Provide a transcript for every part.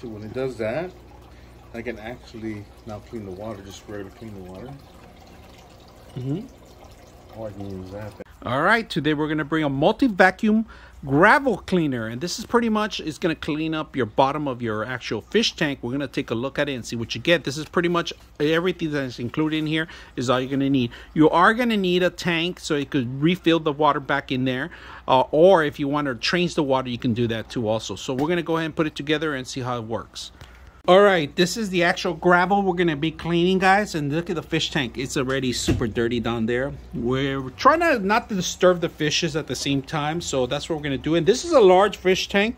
So when it does that, I can actually now clean the water, just regular clean the water. Or I can use that. All right, today we're gonna bring a multi-vacuum gravel cleaner, and this is pretty much is gonna clean up your bottom of your actual fish tank. We're gonna take a look at it and see what you get. This is pretty much everything that's included in here is all you're gonna need. You are gonna need a tank so you could refill the water back in there, or if you want to change the water, you can do that too also. So we're gonna go ahead and put it together and see how it works. All right, this is the actual gravel we're gonna be cleaning, guys, and look at the fish tank. It's already super dirty down there. We're trying to not to disturb the fishes at the same time, so that's what we're gonna do. And this is a large fish tank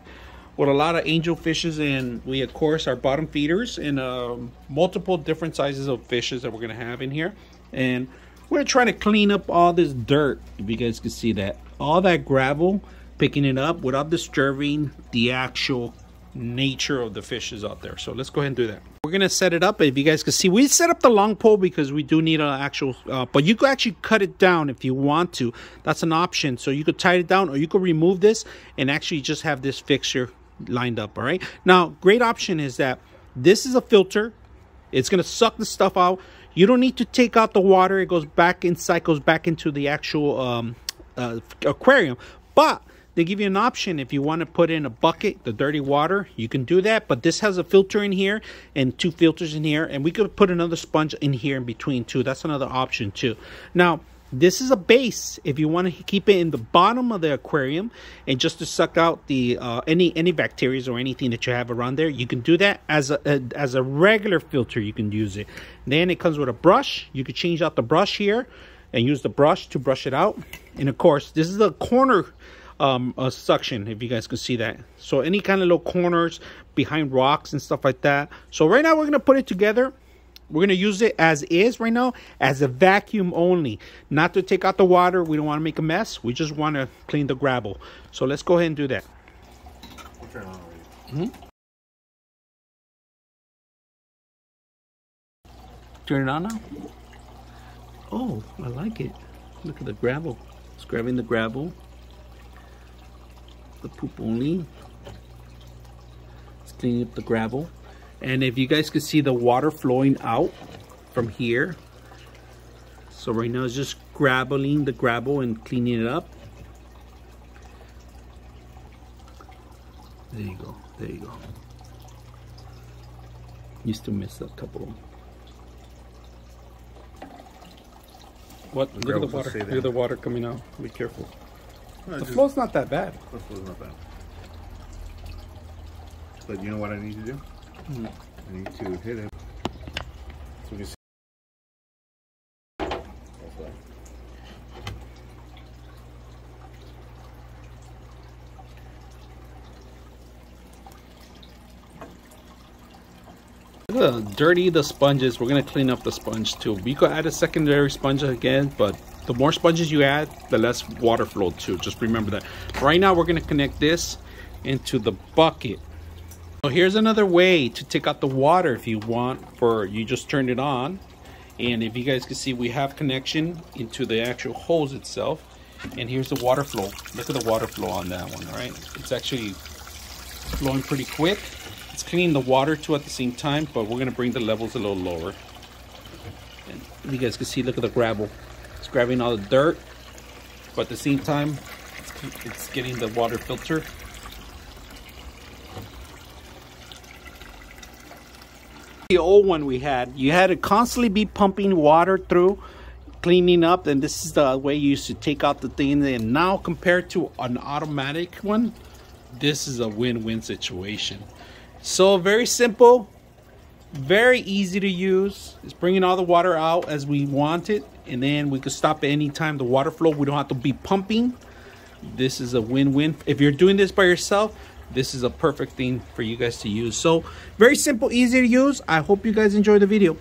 with a lot of angel fishes, and we of course our bottom feeders and multiple different sizes of fishes that we're gonna have in here. And we're trying to clean up all this dirt, if you guys can see that, all that gravel, picking it up without disturbing the actual nature of the fishes out there. So let's go ahead and do that. We're gonna set it up. If you guys can see, we set up the long pole because we do need an actual but you could actually cut it down if you want to. That's an option. So you could tie it down, or you could remove this and actually just have this fixture lined up. All right, now great option is that this is a filter. It's gonna suck the stuff out. You don't need to take out the water. It goes back inside, goes back into the actual aquarium. But they give you an option if you want to put in a bucket, the dirty water, you can do that. But this has a filter in here and 2 filters in here, and we could put another sponge in here in between too. That's another option too. Now, this is a base if you want to keep it in the bottom of the aquarium and just to suck out the any bacteria or anything that you have around there. You can do that as a regular filter. You can use it. Then it comes with a brush. You could change out the brush here and use the brush to brush it out. And of course, this is the corner suction, if you guys can see that. So any kind of little corners behind rocks and stuff like that. So right now we're gonna put it together. We're gonna use it as is right now, as a vacuum only, not to take out the water. We don't want to make a mess. We just want to clean the gravel. So let's go ahead and do that. We'll turn it on already. Turn it on now. Oh, I like it. Look at the gravel. It's grabbing the gravel. The poop only. It's cleaning up the gravel. And if you guys can see the water flowing out from here. So right now it's just grabbing the gravel and cleaning it up. There you go. There you go. You still missed a couple of them. What? Look at the water. Look at the water coming out. Be careful. No, the flow's not that bad. The flow's not bad. But you know what I need to do? I need to hit it. So we can see. Look how dirty the sponge is. We're going to clean up the sponge too. We could add a secondary sponge again, but the more sponges you add, the less water flow too. Just remember that. Right now, we're going to connect this into the bucket. So here's another way to take out the water if you want. You just turn it on. And if you guys can see, we have connection into the actual hose itself. And here's the water flow. Look at the water flow on that one, right? It's actually flowing pretty quick. It's cleaning the water too at the same time, but we're going to bring the levels a little lower. And you guys can see, look at the gravel. It's grabbing all the dirt, but at the same time, it's getting the water filter. The old one we had, you had to constantly be pumping water through, cleaning up, and this is the way you used to take out the thing. And now compared to an automatic one, this is a win-win situation. So very simple, very easy to use. It's bringing all the water out as we want it, and then we can stop at any time the water flow. We don't have to be pumping. This is a win-win. If you're doing this by yourself, this is a perfect thing for you guys to use. So very simple, easy to use. I hope you guys enjoy the video.